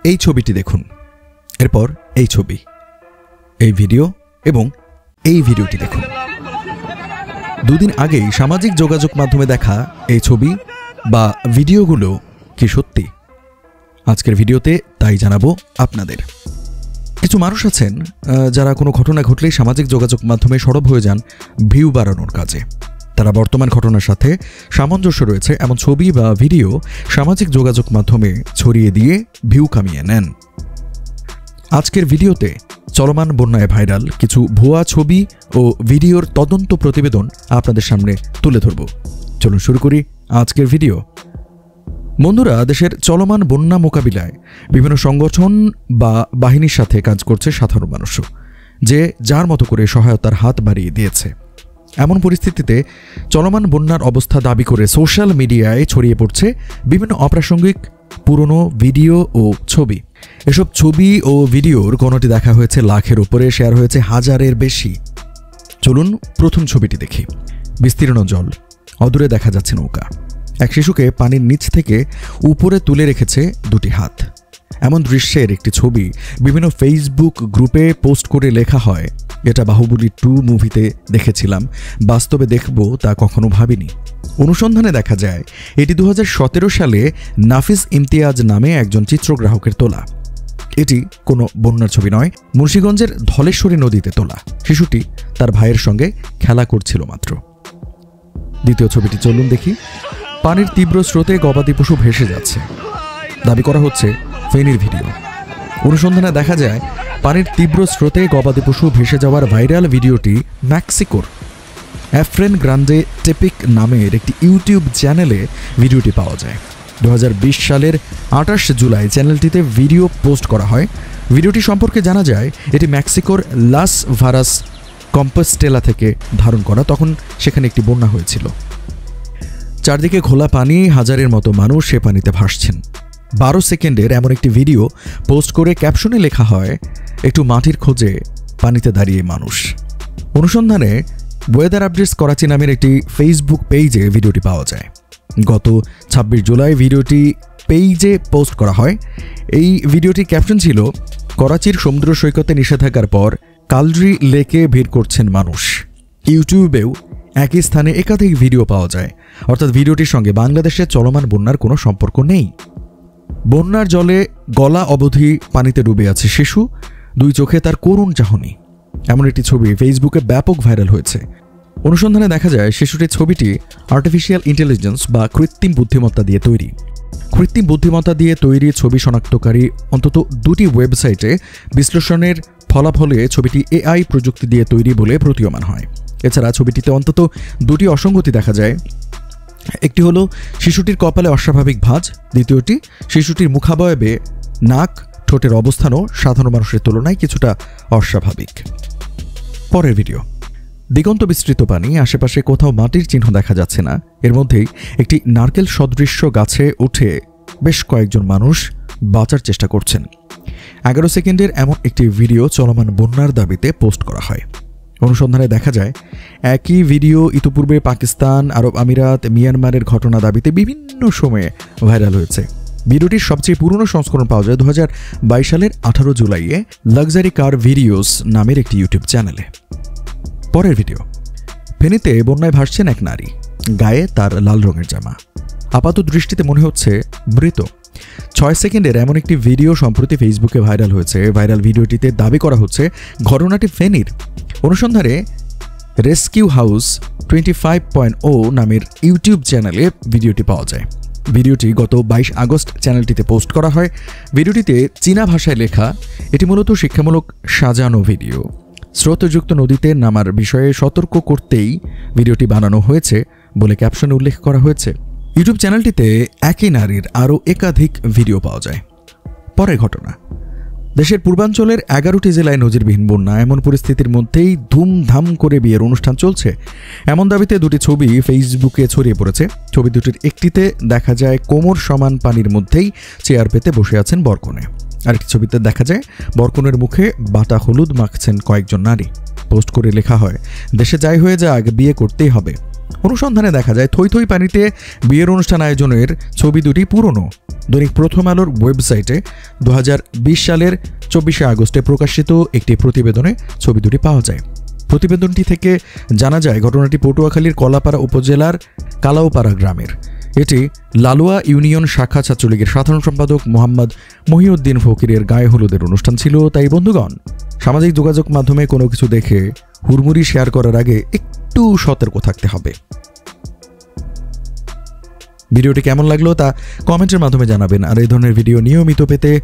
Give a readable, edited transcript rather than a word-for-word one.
এই ছবিটি দেখুন, এরপর এই ছবি, এই ভিডিও এবং এই ভিডিওটি দেখুন। দুদিন আগেই সামাজিক যোগাযোগ মাধ্যমে দেখা এই ছবি বা ভিডিওগুলো কি সত্যি? আজকের ভিডিওতে তাই জানাবো আপনাদের। কিছু মানুষ আছেন যারা কোনো ঘটনা ঘটলেই সামাজিক যোগাযোগ মাধ্যমে সরব হয়ে যান ভিউ বাড়ানোর কাজে। তারা বর্তমান ঘটনার সাথে সামঞ্জস্য রয়েছে এমন ছবি বা ভিডিও সামাজিক যোগাযোগ মাধ্যমে ছড়িয়ে দিয়ে ভিউ কামিয়ে নেন। আজকের ভিডিওতে চলমান বন্যায় ভাইরাল কিছু ভুয়া ছবি ও ভিডিওর তদন্ত প্রতিবেদন আপনাদের সামনে তুলে ধরব। চলুন শুরু করি আজকের ভিডিও। বন্ধুরা, দেশের চলমান বন্যা মোকাবিলায় বিভিন্ন সংগঠন বা বাহিনীর সাথে কাজ করছে সাধারণ মানুষও, যে যার মতো করে সহায়তার হাত বাড়িয়ে দিয়েছে। এমন পরিস্থিতিতে চলমান বন্যার অবস্থা দাবি করে সোশ্যাল মিডিয়ায় ছড়িয়ে পড়ছে বিভিন্ন অপ্রাসঙ্গিক পুরনো ভিডিও ও ছবি। এসব ছবি ও ভিডিওর কোনোটি দেখা হয়েছে লাখের উপরে, শেয়ার হয়েছে হাজারের বেশি। চলুন প্রথম ছবিটি দেখি। বিস্তীর্ণ জল, অদূরে দেখা যাচ্ছে নৌকা। এক শিশুকে পানির নিচ থেকে উপরে তুলে রেখেছে দুটি হাত। এমন দৃশ্যের একটি ছবি বিভিন্ন ফেসবুক গ্রুপে পোস্ট করে লেখা হয়, এটা বাহুবলী 2 মুভিতে দেখেছিলাম, বাস্তবে দেখব তা কখনো ভাবিনি। অনুসন্ধানে দেখা যায় এটি 2017 সালে নাফিস ইমতিয়াজ নামে একজন চিত্রগ্রাহকের তোলা। এটি কোনো বন্যার ছবি নয়, মুন্সিগঞ্জের ধলেশ্বরী নদীতে তোলা। শিশুটি তার ভাইয়ের সঙ্গে খেলা করছিল মাত্র। দ্বিতীয় ছবিটি চলুন দেখি। পানির তীব্র স্রোতে গবাদি পশু ভেসে যাচ্ছে, দাবি করা হচ্ছে ফেনীর ভিডিও। অনুসন্ধানে দেখা যায় পানির তীব্র স্রোতে গবাদি পশু ভেসে যাওয়ার ভাইরাল ভিডিওটি মেক্সিকোর এফ্রেন গ্রান্ডে টেপিক নামের একটি ইউটিউব চ্যানেলে ভিডিওটি পাওয়া যায়। 2020 সালের 28 জুলাই চ্যানেলটিতে ভিডিও পোস্ট করা হয়। ভিডিওটি সম্পর্কে জানা যায় এটি মেক্সিকোর লাস ভারাস কম্পোস্টেলা থেকে ধারণ করা। তখন সেখানে একটি বন্যা হয়েছিল। চারদিকে খোলা পানি, হাজারের মতো মানুষ সে পানিতে ভাসছেন। 12 সেকেন্ডের এমন একটি ভিডিও পোস্ট করে ক্যাপশনে লেখা হয়, একটু মাটির খোঁজে পানিতে দাঁড়িয়ে মানুষ। অনুসন্ধানে ওয়েদার আপডেটস করাচি নামের একটি ফেসবুক পেজে ভিডিওটি পাওয়া যায়। গত 26 জুলাই ভিডিওটি পেজে পোস্ট করা হয়। এই ভিডিওটির ক্যাপশন ছিল, করাচির সমুদ্র সৈকতে নিষেধাজ্ঞার পর কালরি লেকে ভিড় করছেন মানুষ। ইউটিউবেও একই স্থানে একাধিক ভিডিও পাওয়া যায়, অর্থাৎ ভিডিওটির সঙ্গে বাংলাদেশের চলমান বন্যার কোনো সম্পর্ক নেই। বন্যার জলে গলা অবধি পানিতে ডুবে আছে শিশু, দুই চোখে তার করুণ চাহনি। এমন একটি ছবি ফেসবুকে ব্যাপক ভাইরাল হয়েছে। অনুসন্ধানে দেখা যায় শিশুটির ছবিটি আর্টিফিশিয়াল ইন্টেলিজেন্স বা কৃত্রিম বুদ্ধিমত্তা দিয়ে তৈরি। কৃত্রিম বুদ্ধিমত্তা দিয়ে তৈরি ছবি শনাক্তকারী অন্তত 2টি ওয়েবসাইটে বিশ্লেষণের ফলাফলে ছবিটি AI প্রযুক্তি দিয়ে তৈরি বলে প্রতীয়মান হয়। এছাড়া ছবিটিতে অন্তত 2টি অসঙ্গতি দেখা যায়। একটি হলো শিশুটির কপালে অস্বাভাবিক ভাঁজ, দ্বিতীয়টি শিশুটির মুখাবয়বে নাক, ঠোঁটের অবস্থানও সাধারণ মানুষের তুলনায় কিছুটা অস্বাভাবিক। পরের ভিডিও। দিগন্ত বিস্তৃত পানি, আশেপাশে কোথাও মাটির চিহ্ন দেখা যাচ্ছে না। এর মধ্যেই একটি নারকেল সদৃশ্য গাছে উঠে বেশ কয়েকজন মানুষ বাঁচার চেষ্টা করছেন। 11 সেকেন্ডের এমন একটি ভিডিও চলমান বন্যার দাবিতে পোস্ট করা হয়। অনুসন্ধানে দেখা যায় একই ভিডিও ইতিপূর্বে পাকিস্তান, আরব আমিরাত, মিয়ানমারের ঘটনা দাবিতে বিভিন্ন সময়ে ভাইরাল হয়েছে। ভিডিওটির সবচেয়ে পুরনো সংস্করণ পাওয়া যায় 2022 সালের 18 জুলাইয়ে লাক্সারি কার ভিডিওস নামের একটি ইউটিউব চ্যানেলে। পরের ভিডিও। ফেনীতে বন্যায় ভাসছেন এক নারী, গায়ে তার লাল রঙের জামা। আপাত দৃষ্টিতে মনে হচ্ছে মৃত। 6 সেকেন্ডের এমন একটি ভিডিও সম্প্রতি ফেসবুকে ভাইরাল হয়েছে। ভাইরাল ভিডিওটিতে দাবি করা হচ্ছে ঘটনাটি ফেনীর। অনুসন্ধানে রেস্কিউ হাউস 25.0 নামের ইউটিউব চ্যানেলে ভিডিওটি পাওয়া যায়। ভিডিওটি গত 22 আগস্ট চ্যানেলটিতে পোস্ট করা হয়। ভিডিওটিতে চীনা ভাষায় লেখা, এটি মূলত শিক্ষামূলক সাজানো ভিডিও। স্রোতযুক্ত নদীতে নামার বিষয়ে সতর্ক করতেই ভিডিওটি বানানো হয়েছে বলে ক্যাপশনে উল্লেখ করা হয়েছে। ইউটিউব চ্যানেলটিতে একই নারীর আরও একাধিক ভিডিও পাওয়া যায়। পরের ঘটনা। দেশের পূর্বাঞ্চলের 11টি জেলায় নজিরবিহীন বন্যা। এমন পরিস্থিতির মধ্যেই ধুমধাম করে বিয়ের অনুষ্ঠান চলছে, এমন দাবিতে 2টি ছবি ফেসবুকে ছড়িয়ে পড়েছে। ছবি দুটির একটিতে দেখা যায় কোমর সমান পানির মধ্যেই চেয়ার পেতে বসে আছেন বরকনে। আরেকটি ছবিতে দেখা যায় বরকনের মুখে বাটা হলুদ মাখছেন কয়েকজন নারী। পোস্ট করে লেখা হয়, দেশে যাই হয়ে যাক, বিয়ে করতেই হবে। অনুসন্ধানে দেখা যায় থই থই পানিতে বিয়ের অনুষ্ঠান আয়োজনের ছবি দুটি পুরনো। দৈনিক প্রথম আলোর ওয়েবসাইটে 2020 সালের 24শে আগস্টে প্রকাশিত একটি প্রতিবেদনে ছবি দুটি পাওয়া যায়। প্রতিবেদনটি থেকে জানা যায় ঘটনাটি পটুয়াখালীর কলাপাড়া উপজেলার কালাউপাড়া গ্রামের। এটি লালুয়া ইউনিয়ন শাখা ছাত্রলীগের সাধারণ সম্পাদক মোহাম্মদ মহিউদ্দিন ফকিরের গায়ে হলুদের অনুষ্ঠান ছিল। তাই বন্ধুগণ, সামাজিক যোগাযোগ মাধ্যমে কোনো কিছু দেখে হুড়মুড়ি শেয়ার করার আগে একটু সতর্ক থাকতে হবে। ভিডিওটি কেমন লাগলো তা কমেন্টের মাধ্যমে জানাবেন। আর এই ধরনের ভিডিও নিয়মিত পেতে